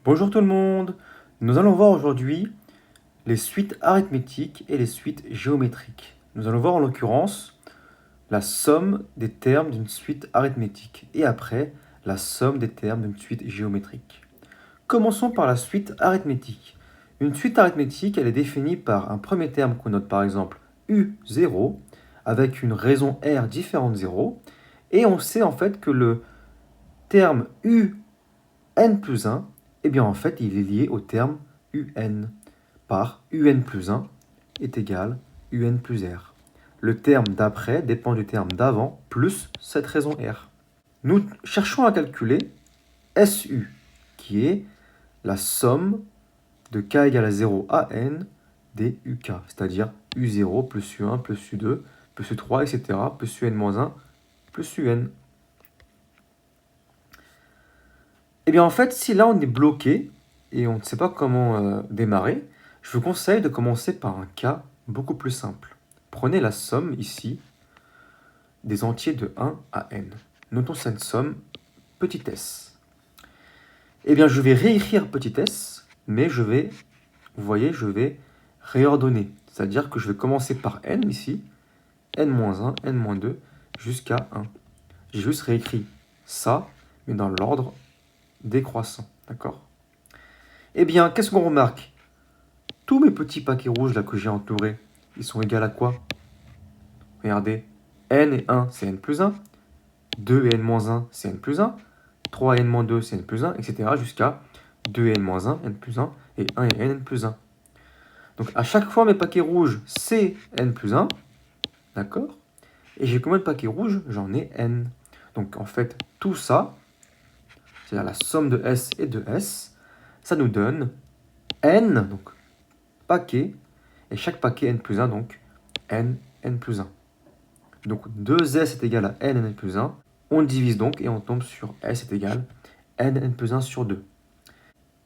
Bonjour tout le monde. Nous allons voir aujourd'hui les suites arithmétiques et les suites géométriques. Nous allons voir en l'occurrence la somme des termes d'une suite arithmétique et après la somme des termes d'une suite géométrique. Commençons par la suite arithmétique. Une suite arithmétique, elle est définie par un premier terme qu'on note par exemple U0 avec une raison R différente de 0 et on sait en fait que le terme UN plus 1, eh bien en fait il est lié au terme UN par UN plus 1 est égal UN plus R. Le terme d'après dépend du terme d'avant plus cette raison R. Nous cherchons à calculer SU, qui est la somme de k égale à 0 à n des UK, c'est-à-dire U0 plus U1 plus U2 plus U3, etc., plus UN-1 plus UN. Eh bien en fait, si là on est bloqué et on ne sait pas comment démarrer, je vous conseille de commencer par un cas beaucoup plus simple. Prenez la somme ici des entiers de 1 à n. Notons cette somme petit s. Eh bien je vais réécrire petit s, mais je vais, vous voyez, je vais réordonner. C'est-à-dire que je vais commencer par n ici, n-1, n-2, jusqu'à 1. J'ai juste réécrit ça, mais dans l'ordre décroissant, d'accord? Eh bien, qu'est-ce qu'on remarque? Tous mes petits paquets rouges là que j'ai entourés, ils sont égaux à quoi? Regardez, n et 1, c'est n plus 1. 2 et n-1, c'est n plus 1. 3 et n-2, c'est n plus 1, etc. jusqu'à 2 et n-1, n plus 1, et 1 et n plus 1. Donc à chaque fois, mes paquets rouges, c'est n plus 1. D'accord? Et j'ai combien de paquets rouges? J'en ai n. Donc en fait, tout ça, c'est-à-dire la somme de S et de S, ça nous donne n, donc paquets, et chaque paquet n plus 1, donc n plus 1. Donc 2s est égal à n plus 1. On divise donc et on tombe sur s est égal à n plus 1 sur 2.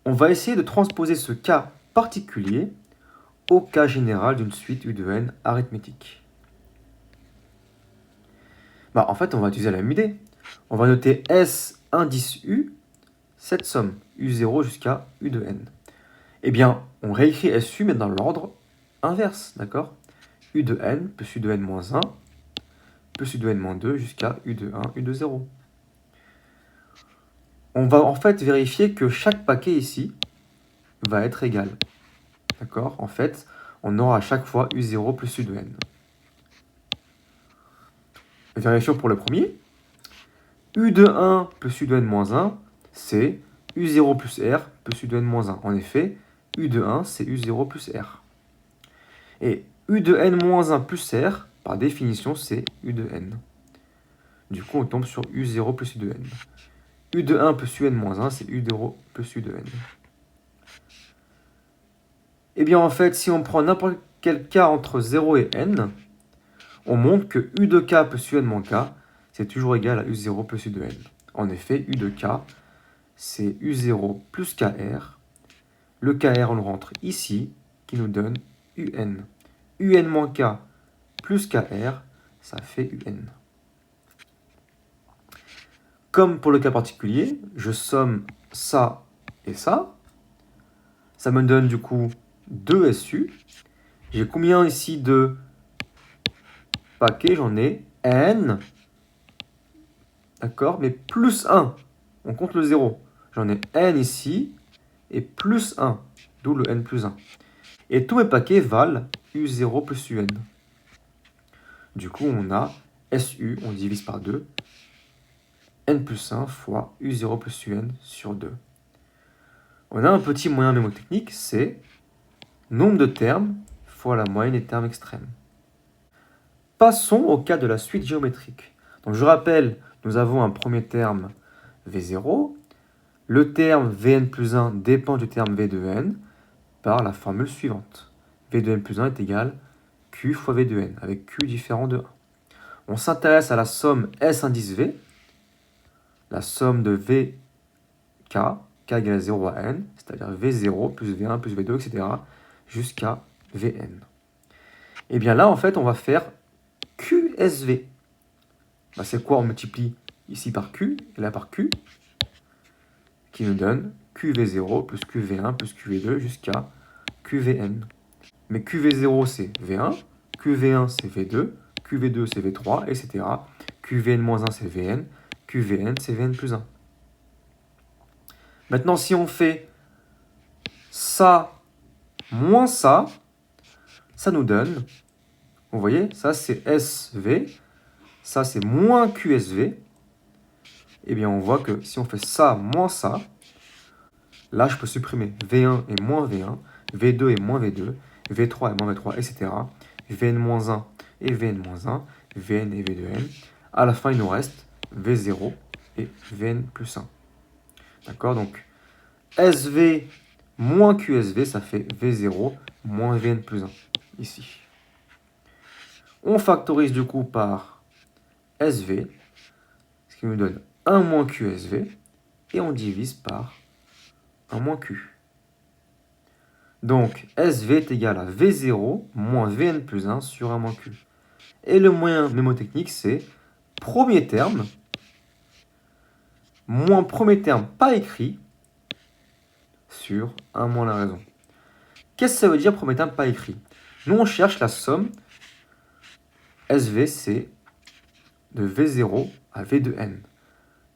On va essayer de transposer ce cas particulier au cas général d'une suite U de n arithmétique. En fait, on va utiliser la même idée. On va noter S indice U, cette somme, U0 jusqu'à U de n. Eh bien, on réécrit SU, mais dans l'ordre inverse, d'accord? U de n plus U de n moins 1, plus U de n moins 2 jusqu'à U de 1, U de 0. On va en fait vérifier que chaque paquet ici va être égal. D'accord? En fait, on aura à chaque fois U0 plus U de n. Vérifions pour le premier. U de 1 plus U de n moins 1, c'est U0 plus R plus U de n moins 1. En effet, U de 1, c'est U0 plus R. Et U de n moins 1 plus R, par définition, c'est U de n. Du coup, on tombe sur U0 plus U de n. U de 1 plus UN moins 1, c'est U0 plus U de n. Eh bien, en fait, si on prend n'importe quel cas entre 0 et n, on montre que U de k plus UN moins k, c'est toujours égal à U0 plus U de n. En effet, U de k, c'est U0 plus KR. Le KR, on le rentre ici, qui nous donne UN. UN moins k plus KR, ça fait UN. Comme pour le cas particulier, je somme ça et ça. Ça me donne du coup 2 SU. J'ai combien ici de paquets? J'en ai N. D'accord? Mais plus 1. On compte le 0. J'en ai N ici et plus 1. D'où le N plus 1. Et tous mes paquets valent U0 plus UN. Du coup, on a SU, on divise par 2. N plus 1 fois U0 plus UN sur 2. On a un petit moyen mémotechnique, c'est nombre de termes fois la moyenne des termes extrêmes. Passons au cas de la suite géométrique. Donc je rappelle, nous avons un premier terme V0. Le terme Vn plus 1 dépend du terme V de n par la formule suivante. V de n plus 1 est égal Q fois V de n, avec Q différent de 1. On s'intéresse à la somme S indice V, la somme de V K, K égale à 0 à n, c'est-à-dire V0 plus V1 plus V2, etc., jusqu'à Vn. Et bien là, en fait, on va faire QSV. C'est quoi? On multiplie ici par Q et là par Q, qui nous donne QV0 plus QV1 plus QV2 jusqu'à QVN. Mais QV0 c'est V1, QV1 c'est V2, QV2 c'est V3, etc. QVN-1 c'est Vn, QVN c'est Vn plus 1. Maintenant, si on fait ça moins ça, ça nous donne, vous voyez, ça c'est SV, ça c'est moins QSV. Eh bien, on voit que si on fait ça moins ça, là, je peux supprimer V1 et moins V1, V2 et moins V2, V3 et moins V3, etc. Vn-1 et Vn-1, Vn et V2n. À la fin, il nous reste V0 et Vn plus 1. D'accord? Donc, SV moins QSV, ça fait V0 moins Vn plus 1, ici. On factorise du coup par SV, ce qui nous donne 1 moins QSV, et on divise par 1 moins Q. Donc, SV est égal à V0 moins Vn plus 1 sur 1 moins Q. Et le moyen mnémotechnique, c'est premier terme moins premier terme pas écrit sur 1 moins la raison. Qu'est-ce que ça veut dire premier terme pas écrit? Nous, on cherche la somme SV, c'est de V0 à V2n.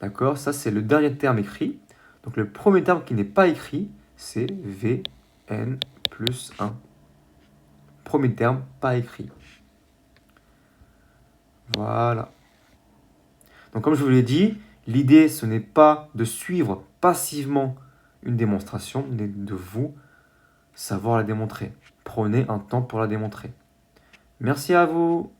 D'accord? Ça, c'est le dernier terme écrit. Donc, le premier terme qui n'est pas écrit, c'est Vn plus 1. Premier terme pas écrit. Voilà. Donc, comme je vous l'ai dit, l'idée, ce n'est pas de suivre passivement une démonstration, mais de vous savoir la démontrer. Prenez un temps pour la démontrer. Merci à vous.